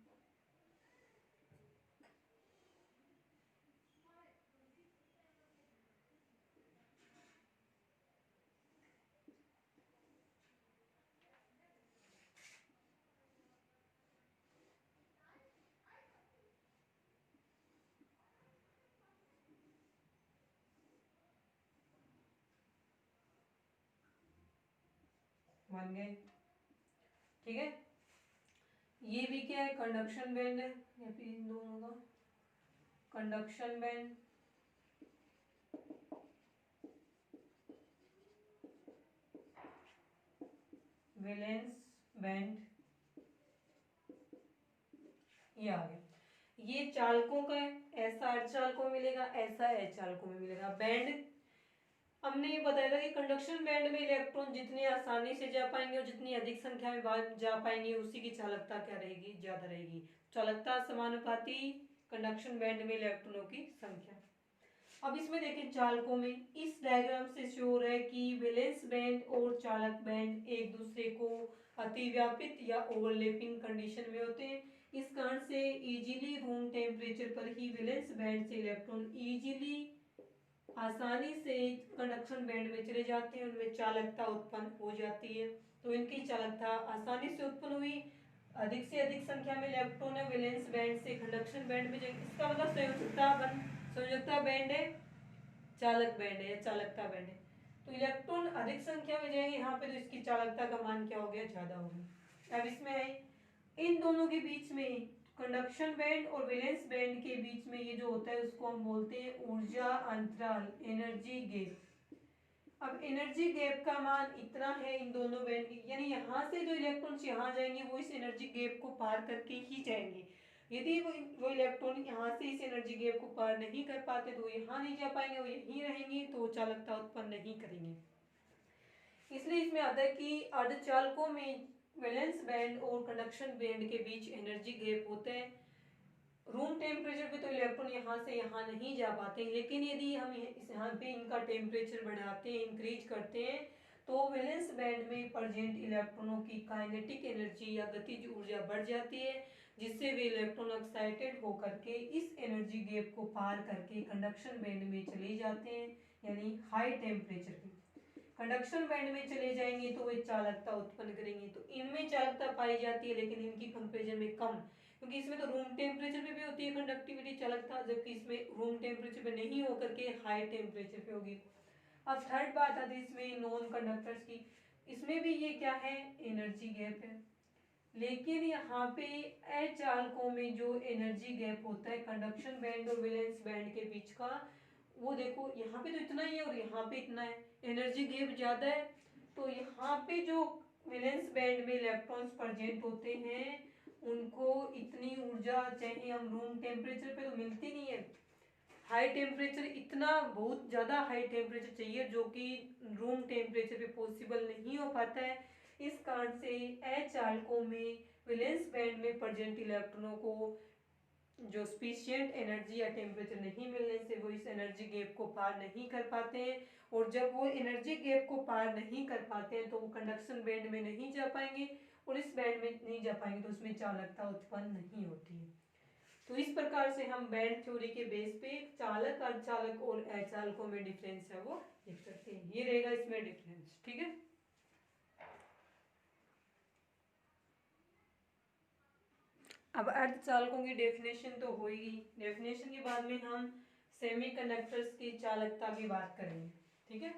बन गए। ठीक है, ये भी क्या है, कंडक्शन बैंड है, या फिर इन दोनों का कंडक्शन बैंड, वैलेंस बैंड, ये आ गया। ये चालकों का है, ऐसा अर्धचालकों में मिलेगा, ऐसा अचालकों में मिलेगा। बैंड हमने ये बताया था कि कंडक्शन बैंड में इलेक्ट्रॉन जितनी आसानी से जा पाएंगे और जितनी अधिक संख्या में जा पाएंगे उसी की चालकता क्या रहेगी, ज्यादा रहेगी। चालकता समानुपाती कंडक्शन बैंड में इलेक्ट्रॉनों की संख्या। अब इसमें देखें चालकों में, इस डायग्राम से शो हो रहा है कि वैलेंस बैंड और चालक बैंड एक दूसरे को अतिव्यापित या ओवरलैपिंग कंडीशन में होते हैं। इस कारण से इजीली रूम टेम्परेचर पर ही वैलेंस बैंड से इलेक्ट्रॉन इजीली आसानी से कंडक्शन बैंड में चले जाते हैं, उनमें चालकता उत्पन्न हो जाती है। तो इनकी चालकता आसानी से उत्पन्न हुई, अधिक से अधिक संख्या में इलेक्ट्रॉन है वैलेंस बैंड से कंडक्शन बैंड में जाएंगे। इसका मतलब संयोजकता बैंड है, चालक बैंड है या चालकता बैंड है। तो इलेक्ट्रॉन अधिक संख्या में जाएंगे यहाँ पे, तो इसकी चालकता का मान क्या हो गया, ज्यादा हो गया। अब इसमें है इन दोनों के बीच में, कंडक्शन बैंड और वैलेंस बैंड के बीच में ये जो होता है उसको हम बोलते हैं ऊर्जा अंतराल, एनर्जी गैप। अब एनर्जी गैप का मान इतना है इन दोनों बैंड की, यानी यहाँ से जो इलेक्ट्रॉन्स यहाँ जाएंगे वो इस एनर्जी गैप को पार करके ही जाएंगे। यदि वो इलेक्ट्रॉन यहाँ से इस एनर्जी गैप को पार नहीं कर पाते तो यहाँ नहीं जा पाएंगे, वो यहीं रहेंगे, तो चालकता उत्पन्न नहीं करेंगे। इसलिए इसमें आता है कि अर्धचालकों में वैलेंस बैंड और कंडक्शन बैंड के बीच एनर्जी गैप होता है। रूम टेम्परेचर पे तो इलेक्ट्रॉन यहाँ से यहाँ नहीं जा पाते, लेकिन यदि हम यहाँ पे इनका टेम्परेचर बढ़ाते हैं, इंक्रीज करते हैं, तो वैलेंस बैंड में प्रेजेंट इलेक्ट्रॉनों की काइनेटिक एनर्जी या गतिज ऊर्जा बढ़ जाती है, जिससे वे इलेक्ट्रॉन एक्साइटेड होकर के इस एनर्जी गैप को पार करके कंडक्शन बैंड में चले जाते हैं, यानी हाई टेम्परेचर पे कंडक्शन बैंड में चले जाएंगे तो वे चालकता उत्पन्न करेंगे। तो इनमें चालकता पाई जाती है लेकिन इनकी कंपेरिजन में कम, क्योंकि इसमें तो रूम टेम्परेचर पे भी होती है कंडक्टिविटी चालकता, जबकि इसमें रूम टेम्परेचर पे नहीं होकर के हाई टेम्परेचर पे होगी। अब थर्ड बात आती है इसमें नॉन कंडक्टर्स की, इसमें भी ये क्या है, एनर्जी गैप है। लेकिन यहाँ पे अचालकों में जो एनर्जी गैप होता है कंडक्शन बैंड और वैलेंस बैंड के बीच का, वो देखो यहाँ पे तो इतना ही है और यहाँ पे इतना है, एनर्जी गैप ज्यादा है। तो यहाँ पे जो वैलेंस बैंड में इलेक्ट्रॉन्स प्रेजेंट होते हैं उनको इतनी ऊर्जा चाहे हम रूम टेम्परेचर पे तो मिलती नहीं है, हाई टेम्परेचर इतना बहुत ज़्यादा हाई टेम्परेचर चाहिए जो कि रूम टेम्परेचर पे पॉसिबल नहीं हो पाता है। इस कारण से अचालकों में वैलेंस बैंड में प्रेजेंट इलेक्ट्रॉनों को जो सफिशिएंट एनर्जी या टेम्परेचर नहीं मिलने से वो इस एनर्जी गैप को पार नहीं कर पाते हैं, और जब वो एनर्जी गैप को पार नहीं कर पाते हैं तो वो कंडक्शन बैंड में नहीं जा पाएंगे, और इस बैंड में नहीं जा पाएंगे तो उसमें चालकता उत्पन्न नहीं होती है। तो इस प्रकार से हम बैंड थ्योरी के बेस पे चालक, अर्धचालक और अचालकों में डिफरेंस है वो लिख सकते हैं। ये रहेगा इसमें डिफरेंस, ठीक है। अब अर्धचालकों की डेफिनेशन तो होगी, डेफिनेशन के बाद में हम सेमीकंडक्टर्स की चालकता की बात करेंगे, ठीक है।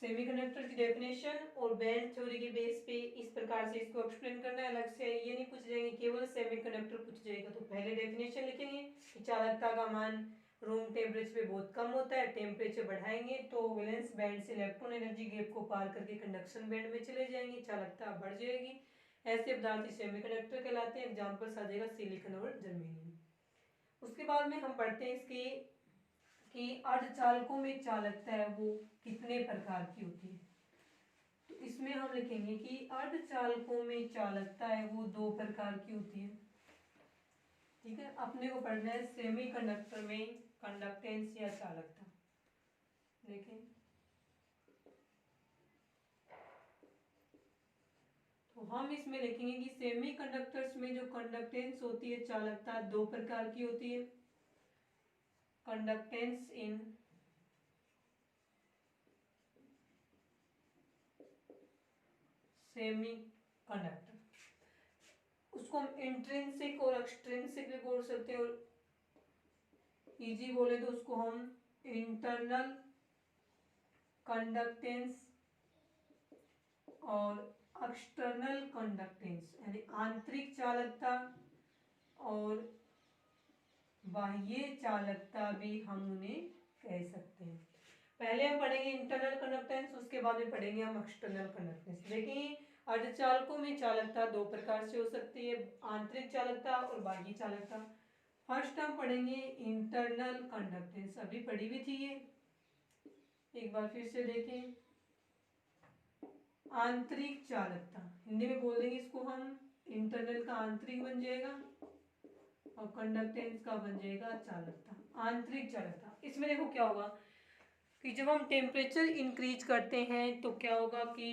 सेमीकंडक्टर की डेफिनेशन और बैंड थ्योरी के बेस पे इस प्रकार से इसको एक्सप्लेन करना है, अलग से ये नहीं पूछ जाएंगे, केवल सेमीकंडक्टर पूछ जाएगा। तो पहले डेफिनेशन लिखेंगे कि चालकता का मान रूम टेम्परेचर पे बहुत कम होता है, टेम्परेचर बढ़ाएंगे तो वैलेंस बैंड से इलेक्ट्रॉन एनर्जी गैप को पार करके कंडक्शन बैंड में चले जाएंगे, चालकता बढ़ जाएगी। ऐसे पदार्थ सेमीकंडक्टर कहलाते हैं। एग्जाम्पल्स आ जाएगा सिलिकॉन और जर्मेनियम। उसके बाद में हम पढ़ते हैं इसके कि अर्धचालकों में चालकता है वो कितने प्रकार की होती है। तो इसमें हम लिखेंगे कि अर्धचालकों में चालकता है वो दो प्रकार की होती है, ठीक है। अपने को पढ़ना है सेमीकंडक्टर में कंडक्टेंस या चालकता। देखें तो हम इसमें लिखेंगे कि सेमीकंडक्टर्स में जो कंडक्टेंस होती है, चालकता दो प्रकार की होती है। कंडक्टेंस इन सेमीकंडक्टर, उसको हम इंट्रिंसिक और एक्सट्रिंसिक भी बोल सकते हैं, और इजी बोले तो उसको हम इंटरनल कंडक्टेंस और एक्सटर्नल कंडक्टेंस, यानी आंतरिक चालकता और बाह्य चालकता भी हम उन्हें कह सकते हैं। पहले हम पढ़ेंगे इंटरनल कंडक्टेंस, उसके बाद में पढ़ेंगे हम एक्सटर्नल कंडक्टेंस। देखिए अर्धचालकों में चालकता दो प्रकार से हो सकती है, आंतरिक चालकता और बाह्य चालकता। फर्स्ट हम पढ़ेंगे इंटरनल कंडक्टेंस, अभी पढ़ी भी थी ये, एक बार फिर से देखें। आंतरिक चालकता हिंदी में बोल देंगे इसको हम, इंटरनल का आंतरिक बन जाएगा और कंडक्टेंस का बन जाएगा चालकता, आंतरिक चालकता। इसमें देखो क्या होगा कि जब हम टेम्परेचर इंक्रीज करते हैं तो क्या होगा कि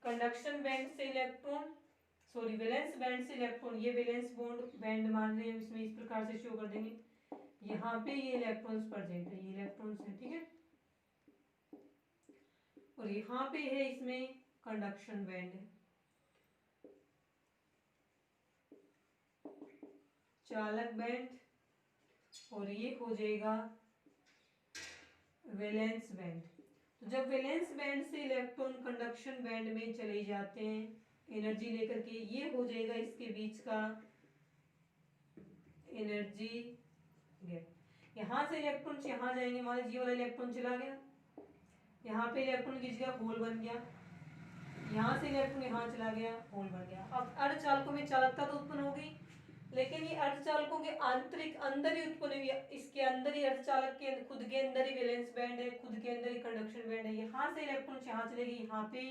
कंडक्शन बैंड से इलेक्ट्रॉन, सॉरी वैलेंस बैंड से इलेक्ट्रॉन, ये वैलेंस बॉन्ड बैंड मान रहे हैं इसमें, इस प्रकार से शो कर देंगे। यहाँ पे ये इलेक्ट्रॉन्स प्रेजेंट है, ये इलेक्ट्रॉन्स है, ठीक है। और यहाँ पे है इसमें कंडक्शन बैंड है, चालक बैंड, और ये हो जाएगा वैलेंस बैंड। तो जब वैलेंस बैंड से इलेक्ट्रॉन कंडक्शन बैंड में चले जाते हैं एनर्जी लेकर के, ये हो जाएगा इसके बीच का एनर्जी गैप। यहाँ से इलेक्ट्रॉन यहाँ जाएंगे, मान लीजिए वाला इलेक्ट्रॉन चला गया, यहाँ पे इलेक्ट्रॉन की जगह होल बन गया, यहाँ से इलेक्ट्रॉन यहाँ चला गया, होल बन गया। अब अर्धचालकों में चालकता तो उत्पन्न होगी, लेकिन ये अर्धचालकों के आंतरिक अंदर ही उत्पन्न हुई है, इसके अंदर ही अर्धचालक के खुद के अंदर ही वैलेंस बैंड है, खुद के अंदर ही कंडक्शन बैंड है। यहाँ से इलेक्ट्रॉन यहाँ चलेगी, यहाँ पे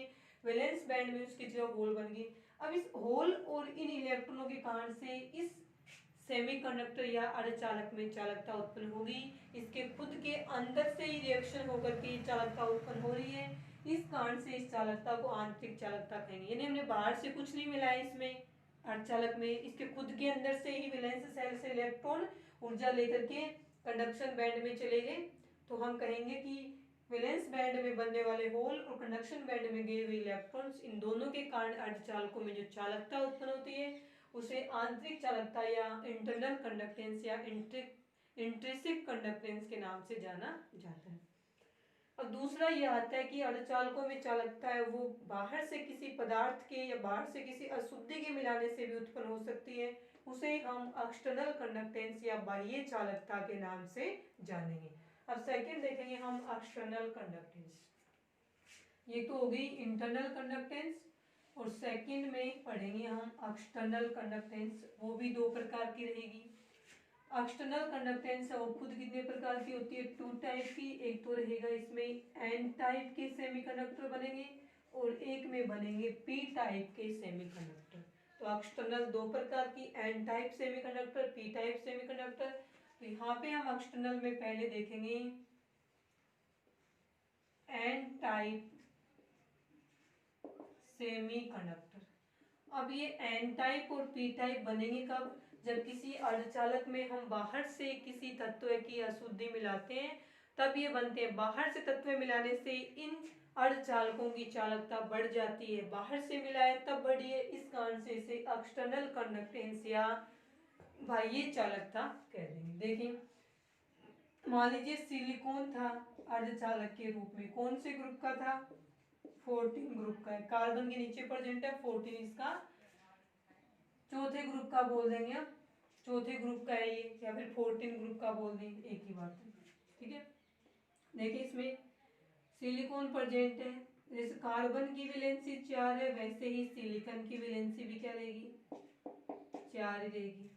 वैलेंस बैंड में उसकी जगह होल बन गई। अब इस होल और इन इलेक्ट्रॉनों के कारण से इस सेमीकंडक्टर या अर्धचालक में चालकता उत्पन्न होगी। इसके खुद के अंदर से ही रिएक्शन होकर के चालकता उत्पन्न हो रही है, इस कारण से इस चालकता को आंतरिक चालकता कहेंगे। यानी हमने बाहर से कुछ नहीं मिला है इसमें अर्धचालक में, इसके खुद के अंदर से ही वैलेंस सेल से इलेक्ट्रॉन ऊर्जा लेकर के कंडक्शन बैंड में चले गए, तो हम कहेंगे कि वैलेंस बैंड में बनने वाले होल और कंडक्शन बैंड में गए हुए इलेक्ट्रॉन्स, इन दोनों के कारण अर्धचालकों में जो चालकता उत्पन्न होती है उसे आंतरिक चालकता या इंटरनल कंडक्टेंस या इंट्रिंसिक कंडक्टेंस के नाम से जाना जाता है। अब दूसरा यह आता है कि अर्धचालकों में चालकता है वो बाहर से किसी पदार्थ के या बाहर से किसी अशुद्धि के मिलाने से भी उत्पन्न हो सकती है, उसे हम एक्सटर्नल कंडक्टेंस या बाह्य चालकता के नाम से जानेंगे। अब सेकंड देखेंगे हम एक्सटर्नल कंडक्टेंस। ये तो हो गई इंटरनल कंडक्टेंस, और सेकंड में पढ़ेंगे हम एक्सटर्नल कंडक्टेंस, वो भी दो प्रकार की रहेगी। एक्सटर्नल कंडक्टेंस है वो खुद कितने प्रकार की होती है, टू टाइप की। एक तो रहेगा इसमें एन टाइप के सेमीकंडक्टर बनेंगे और एक में बनेंगे पी टाइप के सेमीकंडक्टर। तो एक्सटर्नल दो प्रकार की, N type semiconductor, P type semiconductor. तो यहाँ पे हम एक्सटर्नल में पहले देखेंगे एन टाइप सेमीकंडक्टर। अब ये एन टाइप और पी टाइप बनेंगे कब, जब किसी अर्धचालक में हम बाहर से किसी तत्व की अशुद्धि मिलाते हैं तब ये बनते हैं। बाहर से तत्व मिलाने से इन अर्धचालकों की चालकता बढ़ जाती है, बाहर से मिलाए तब बढ़ी है, इस कारण से इसे एक्सटर्नल कंडक्टेंस या बाह्य चालकता कह देंगे। देखिए मान लीजिए सिलिकॉन था अर्धचालक के रूप में, कौन से ग्रुप का था, 14 ग्रुप का है, कार्बन के नीचे प्रेजेंट है 14, इसका चौथे ग्रुप का बोल देंगे हम, चौथे ग्रुप का है ये, या फिर 14 ग्रुप का बोल देंगे, एक ही बात है, ठीक है। देखिए इसमें सिलिकॉन प्रेजेंट है, जैसे कार्बन की वैलेंसी 4 है वैसे ही सिलिकॉन की वैलेंसी भी क्या रहेगी, 4 ही रहेगी।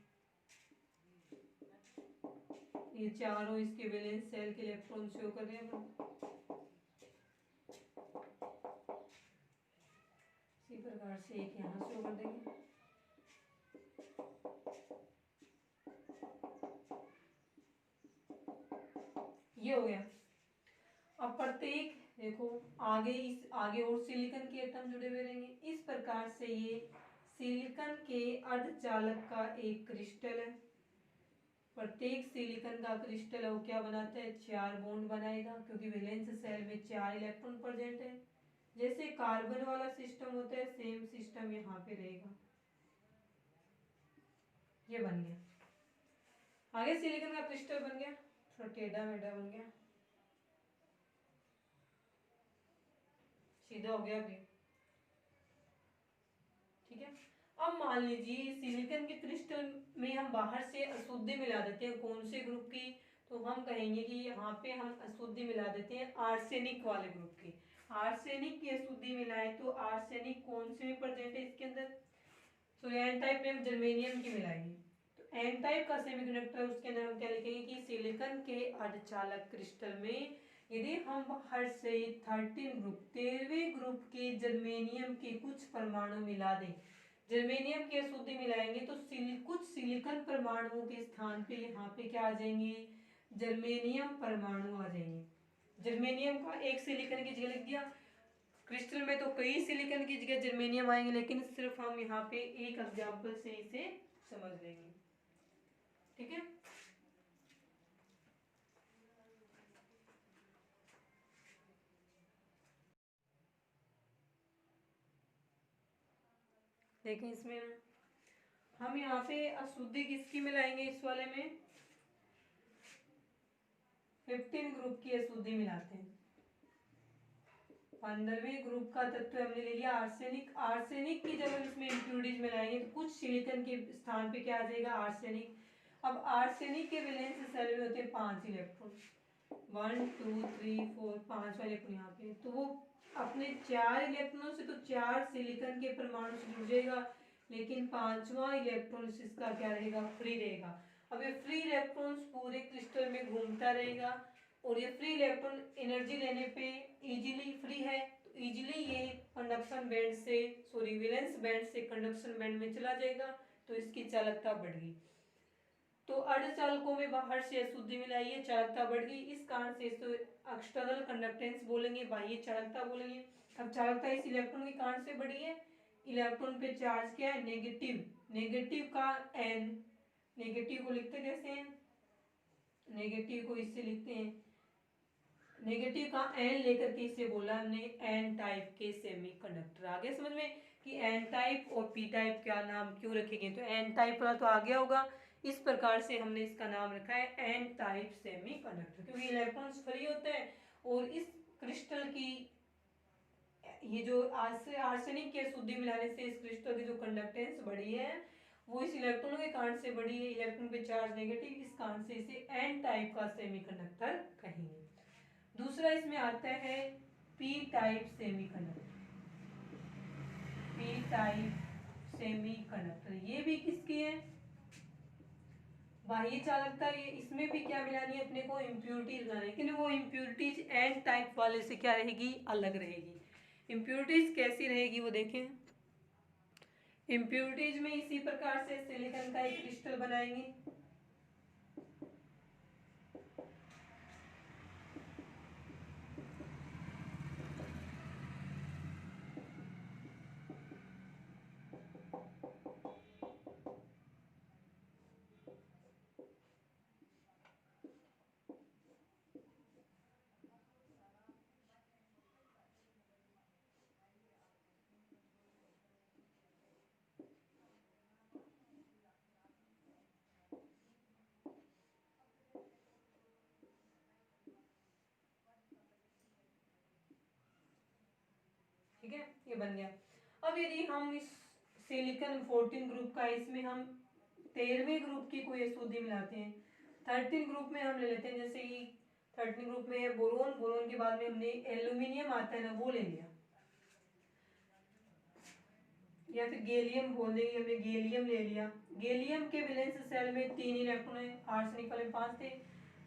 ये चारों इसके वैलेंस सेल के इलेक्ट्रॉन शो कर रहे हैं इसी प्रकार से एक यहाँ शो कर देंगे। ये हो गया। अब प्रत्येक देखो आगे इस आगे और सिलिकॉन के एटम जुड़े हुए रहेंगे, इस प्रकार से ये सिलिकॉन के अर्धचालक का एक क्रिस्टल है। प्रत्येक सिलिकॉन का क्रिस्टल है वो क्या बनाता है, 4 बॉन्ड बनाएगा, क्योंकि वैलेंस सेल में 4 इलेक्ट्रॉन प्रेजेंट है। जैसे कार्बन वाला सिस्टम होता है सेम सिस्टम यहाँ पे रहेगा। ये बन गया, आगे सिलिकॉन का क्रिस्टल बन गया, थोड़ा टेढ़ा मेढ़ा बन गया, सीधा हो गया भी, ठीक है। अब मान लीजिए सिलिकॉन के क्रिस्टल में हम बाहर से अशुद्धि मिला देते हैं, कौन से ग्रुप की, तो हम कहेंगे कि यहाँ पे हम अशुद्धि मिला देते हैं आर्सेनिक वाले ग्रुप की। आर्सेनिक की अशुद्धि मिलाएं तो आर्सेनिक कौन से में प्रेजेंट है इसके अंदर, तो एन टाइप में हम जर्मेनियम की मिलाएंगे, तो एन टाइप का सेमीकंडक्टर उसके अंदर हम क्या लिखेंगे कि सिलिकॉन के अर्धचालक क्रिस्टल में यदि हम बाहर से 13 ग्रुप 13वें ग्रुप के जर्मेनियम के कुछ परमाणु मिला दें जर्मेनियम की अशुद्धि मिलाएंगे तो कुछ सिलिकॉन परमाणुओं के स्थान पे यहाँ पे क्या आ जाएंगे, जर्मेनियम परमाणु आ जाएंगे। जर्मेनियम का एक सिलिकॉन की जगह लिख दिया, क्रिस्टल में तो कई सिलिकॉन की जगह जर्मेनियम आएंगे, लेकिन सिर्फ हम यहाँ पे एक एग्जाम्पल से इसे समझ लेंगे। ठीक है, देखें इसमें हम यहाँ पे अशुद्धि किसकी मिलाएंगे, इस वाले में 15 ग्रुप की अशुद्धि मिलाते हैं। 15वें ग्रुप का तत्व हमने ले लिया आर्सेनिक। आर्सेनिक की जब हम इसमें इम्प्यूरिटीज मिलाएंगे तो कुछ सिलिकॉन के स्थान पे क्या आ जाएगा, आर्सेनिक। अब आर्सेनिक के वैलेंस सेल में होते हैं 5 इलेक्ट्रॉन, 1 2 3 4 5 वाले इलेक्ट्रॉन यहाँ पे, तो वो अपने 4 इलेक्ट्रॉनों से तो 4 सिलिकॉन के परमाणु से जुड़ जाएगा, लेकिन 5वां इलेक्ट्रॉन इसका क्या रहेगा, फ्री रहेगा। अब ये फ्री इलेक्ट्रॉन पूरे क्रिस्टल में घूमता रहेगा और ये फ्री इलेक्ट्रॉन एनर्जी लेने पे इजीली फ्री है, तो इजीली ये कंडक्शन बैंड से वैलेंस बैंड से कंडक्शन बैंड में चला जाएगा, तो इसकी चालकता बढ़ गई। तो अर्धचालकों में बाहर से अशुद्धि मिलाई है, चालकता बढ़ गई, इस कारण से इसको एक्सटर्नल कंडक्टेंस बोलेंगे, बाह्य चालकता बोलेंगे। अब चालकता इस इलेक्ट्रॉन के कारण से बढ़ी है, इलेक्ट्रॉन पे चार्ज क्या है, नेगेटिव। नेगेटिव का एन, नेगेटिव को लिखते कैसे हैं, नेगेटिव को इससे लिखते हैं, नेगेटिव का एन लेकर के इसे बोला हमने एन टाइप के सेमीकंडक्टर। आगे समझ में कि एन टाइप और पी टाइप क्या नाम क्यों रखे गए, तो एन टाइप वाला तो आ गया होगा, इस प्रकार से हमने इसका नाम रखा है एन टाइप सेमीकंडक्टर, क्योंकि इलेक्ट्रॉन्स फ्री होते हैं और इस क्रिस्टल की ये जो आर्सेनिक की अशुद्धि मिलाने से इस क्रिस्टल की जो कंडक्टेंस बढ़ी है वो इस इलेक्ट्रॉनों के कारण से बढ़ी है, इलेक्ट्रॉन पे चार्ज नेगेटिव, इस कारण से इसे एन टाइप का सेमीकंडक्टर कहेंगे। दूसरा इसमें आता है P type semiconductor. P type semiconductor ये भी किसकी है, बाह्य चालकता। ये इसमें भी क्या मिलानी है अपने को, इम्प्यूरिटीज मिलानी है, लेकिन वो इम्प्यूरिटीज एन टाइप वाले से क्या रहेगी, अलग रहेगी। इम्प्यूरिटीज कैसी रहेगी वो देखें। इम्प्यूरिटीज में इसी प्रकार से सिलिकॉन का एक क्रिस्टल बनाएंगे, ठीक है, ये बन गया। अब यदि हम इस सिलिकॉन 14 ग्रुप का, इसमें हम 13वें ग्रुप की कोई अशुद्धि मिलाते हैं, 13 ग्रुप में हम ले लेते हैं, जैसे कि 13 ग्रुप में है बोरोन, बोरोन के बाद में हमने एल्यूमिनियम आता है ना वो ले लिया, या फिर गैलियम बोल देंगे, हमने गैलियम ले लिया। गैलियम के वैलेंस सेल में 3 इलेक्ट्रॉन है, आर्सेनिक वाले 5 थे,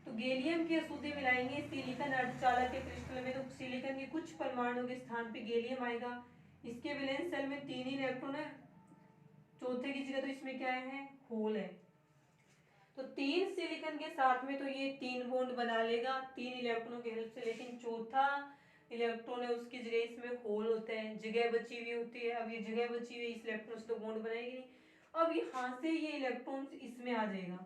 तो गैलियम की अशुद्धि मिलाएंगे सिलिकॉन अर्धचालक के क्रिस्टल में, तो सिलिकॉन के कुछ परमाणु के स्थान पे गैलियम आएगा, इसके वैलेंस सेल में 3 इलेक्ट्रॉन है, चौथे की जगह तो इसमें क्या है, होल है, तो 3 सिलिकॉन के साथ में तो ये 3 बॉन्ड बना लेगा 3 इलेक्ट्रॉनों की हेल्प से, लेकिन चौथा इलेक्ट्रॉन है उसकी जगह इसमें होल होता है, जगह बची हुई होती है। अब ये जगह बची हुई इस इलेक्ट्रॉन से तो बॉन्ड बनाएगी नहीं, अब यहाँ से ये इलेक्ट्रॉन इसमें आ जाएगा,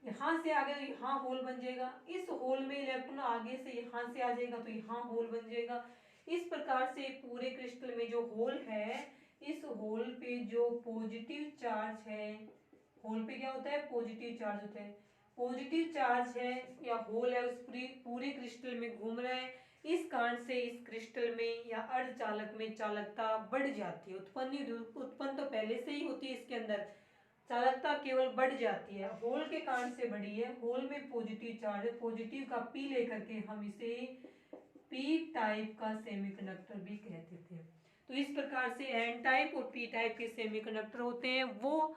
यहाँ से आगे तो यहाँ होल बन जाएगा, इस होल में इलेक्ट्रॉन आगे से यहाँ से आ जाएगा तो यहाँ होल बन जाएगा। इस प्रकार से पूरे क्रिस्टल में जो होल है, इस होल पे जो पॉजिटिव चार्ज है, होल पे क्या होता है, पॉजिटिव चार्ज होता है, पॉजिटिव चार्ज है या होल है उस पूरे क्रिस्टल में घूम रहा है, इस कारण से इस क्रिस्टल में या अर्धचालक में चालकता बढ़ जाती है। उत्पन्न तो पहले से ही होती है, इसके अंदर चालकता केवल बढ़ जाती है, होल के कारण से बढ़ी है, होल में पॉजिटिव चार्ज है, पॉजिटिव का पी लेकर के हम इसे पी टाइप का सेमीकंडक्टर भी कहते थे। तो इस प्रकार से एन टाइप और पी टाइप के सेमीकंडक्टर होते हैं, वो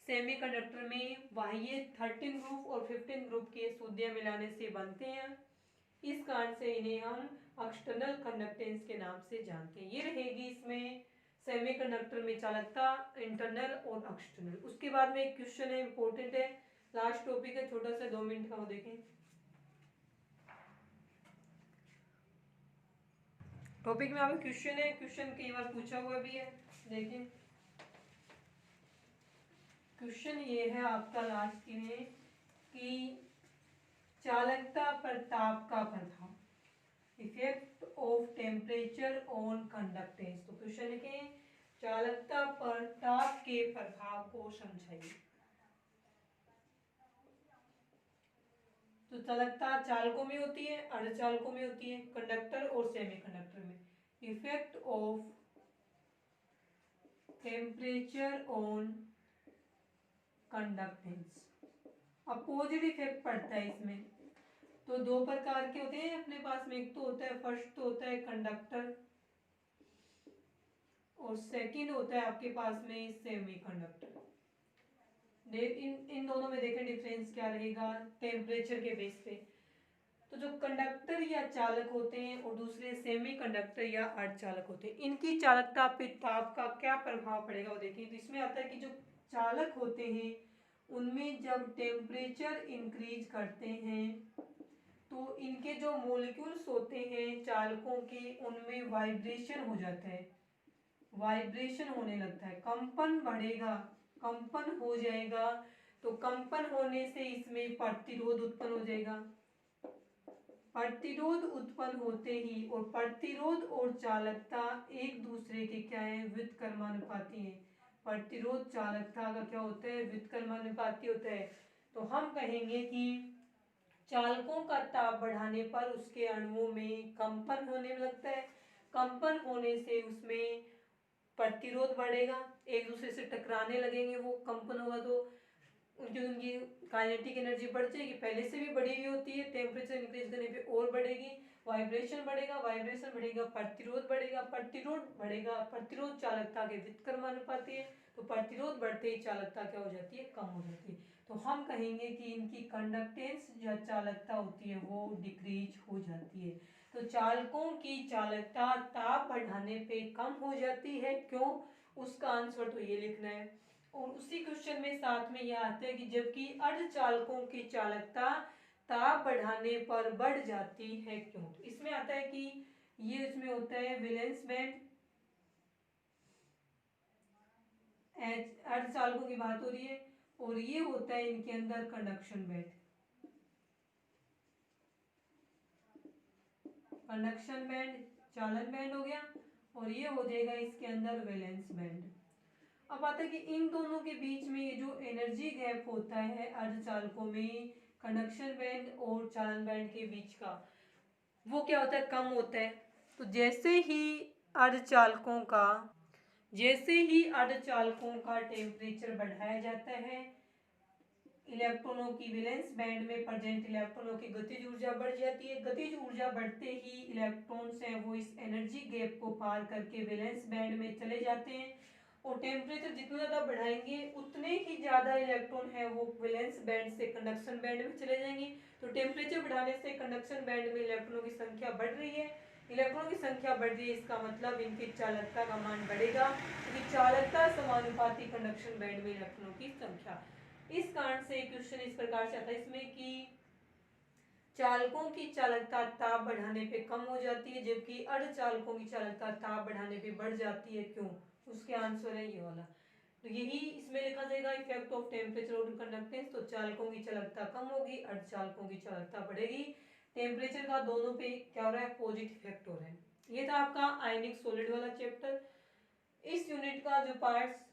सेमीकंडक्टर में बाह्य 13 ग्रुप और 15 ग्रुप के अशुद्धियां मिलाने से बनते हैं, इस कारण से इन्हें हम एक्सटर्नल कंडक्टेंस के नाम से जानते हैं। ये रहेगी इसमें सेमीकंडक्टर में चालकता इंटरनल और एक्सटर्नल। उसके बाद में एक क्वेश्चन है, इंपॉर्टेंट है, लास्ट टॉपिक है, छोटा सा 2 मिनट का, वो देखें। टॉपिक में आपका क्वेश्चन है, क्वेश्चन कई बार पूछा हुआ भी है, देखें। क्वेश्चन ये है आपका लास्ट में कि चालकता पर ताप का प्रभाव, effect of temperature on conductance. तो क्वेश्चन लिखे, चालकता पर ताप के प्रभाव को समझाइए। तो चालकता चालकों में होती है, अर्धचालकों में होती है, कंडक्टर और सेमीकंडक्टर में। Effect of temperature on conductance, opposite effect पड़ता है इसमें। तो 2 प्रकार के होते हैं अपने पास में, एक तो होता है, फर्स्ट तो होता है कंडक्टर, और सेकंड होता है आपके पास में सेमीकंडक्टर। इन दोनों में देखें डिफरेंस क्या रहेगा टेम्परेचर के बेस पे। तो जो कंडक्टर या चालक होते हैं और दूसरे सेमीकंडक्टर या अर्धचालक होते हैं, इनकी चालकता पे ताप का क्या प्रभाव पड़ेगा वो देखिए। तो इसमें आता है कि जो चालक होते हैं उनमें जब टेम्परेचर इंक्रीज करते हैं तो इनके जो मॉलिक्यूल्स होते हैं चालकों के, उनमें वाइब्रेशन हो जाता है, वाइब्रेशन होने लगता है, कंपन बढ़ेगा, कंपन हो जाएगा। तो कंपन होने से इसमें प्रतिरोध उत्पन्न हो जाएगा। प्रतिरोध उत्पन्न होते ही, और प्रतिरोध और चालकता एक दूसरे के क्या है, व्युत्क्रमानुपाती है। प्रतिरोध चालकता का क्या होता है, व्युत्क्रमानुपाती होता है। तो हम कहेंगे कि चालकों का ताप बढ़ाने पर उसके अणुओं में कंपन होने लगता है, कंपन होने से उसमें प्रतिरोध बढ़ेगा, एक दूसरे से टकराने लगेंगे, वो कंपन होगा तो उनकी काइनेटिक एनर्जी बढ़ जाएगी, पहले से भी बढ़ी हुई होती है, टेम्परेचर इंक्रीज करने पे और बढ़ेगी, वाइब्रेशन बढ़ेगा, वाइब्रेशन बढ़ेगा, प्रतिरोध बढ़ेगा, प्रतिरोध बढ़ेगा, प्रतिरोध चालकता के व्युत्क्रमानुपाती है। तो प्रतिरोध बढ़ते ही चालकता क्या हो जाती है, कम हो जाती है। तो हम कहेंगे कि इनकी कंडक्टेंस या चालकता होती है वो डिक्रीज हो जाती है। तो चालकों की चालकता ताप बढ़ाने पे कम हो जाती है, क्यों, उसका आंसर तो ये लिखना है। और उसी क्वेश्चन में साथ में यह आता है कि जबकि अर्धचालकों की चालकता ताप बढ़ाने पर बढ़ जाती है, क्यों। तो इसमें आता है कि ये इसमें होता है वैलेंस बैंड, अर्धचालकों की बात हो रही है, और ये होता है इनके अंदर कंडक्शन बैंड, कंडक्शन बैंड चालन बैंड हो गया, और ये हो जाएगा इसके अंदर वैलेंस बैंड। अब आता है कि इन दोनों के बीच में ये जो एनर्जी गैप होता है अर्धचालकों में, कंडक्शन बैंड और चालन बैंड के बीच का, वो क्या होता है, कम होता है। तो जैसे ही अर्धचालकों का टेम्परेचर बढ़ाया जाता है, इलेक्ट्रॉनों की वैलेंस बैंड में प्रेजेंट इलेक्ट्रॉनों की गतिज ऊर्जा बढ़ जाती है। गतिज ऊर्जा बढ़ते ही इलेक्ट्रॉन्स हैं वो इस एनर्जी गैप को पार करके वैलेंस बैंड में चले जाते हैं, और टेम्परेचर जितना ज़्यादा बढ़ाएंगे उतने ही ज़्यादा इलेक्ट्रॉन है वो वैलेंस बैंड से कंडक्शन बैंड में चले जाएंगे। तो टेम्परेचर बढ़ाने से कंडक्शन बैंड में इलेक्ट्रॉनों की संख्या बढ़ रही है, इलेक्ट्रॉनों की संख्या बढ़ रही है, इसका मतलब इनकी चालकता का मान बढ़ेगा, क्योंकि चालकता समानुपाती कंडक्शन बैंड में इलेक्ट्रॉनों की संख्या। इस कारण से क्वेश्चन इस प्रकार से आता है इसमें कि चालकों की चालकता ताप बढ़ाने पे कम हो जाती है, जबकि अर्धचालकों की चालकता ताप बढ़ाने पे बढ़ जाती है, क्यों। उसके आंसर है ये वाला। तो यही इसमें लिखा जाएगा effect of temperature on conductance. तो चालकों की चालकता कम होगी, अर्धचालकों की चालकता बढ़ेगी, टेम्परेचर का दोनों पे क्या हो रहा है, अपोजिट इफेक्ट हो रहा है। ये था आपका आयनिक सॉलिड वाला चैप्टर। इस यूनिट का जो पार्ट्स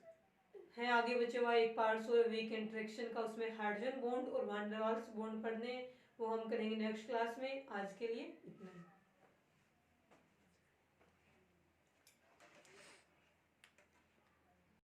है आगे बचे हुआ एक पार्ट्स और वीक इंटरेक्शन का, उसमें हाइड्रोजन बॉन्ड और वान डेर वाल्स बॉन्ड पढ़ने, वो हम करेंगे नेक्स्ट क्लास में। आज के लिए इतना ही।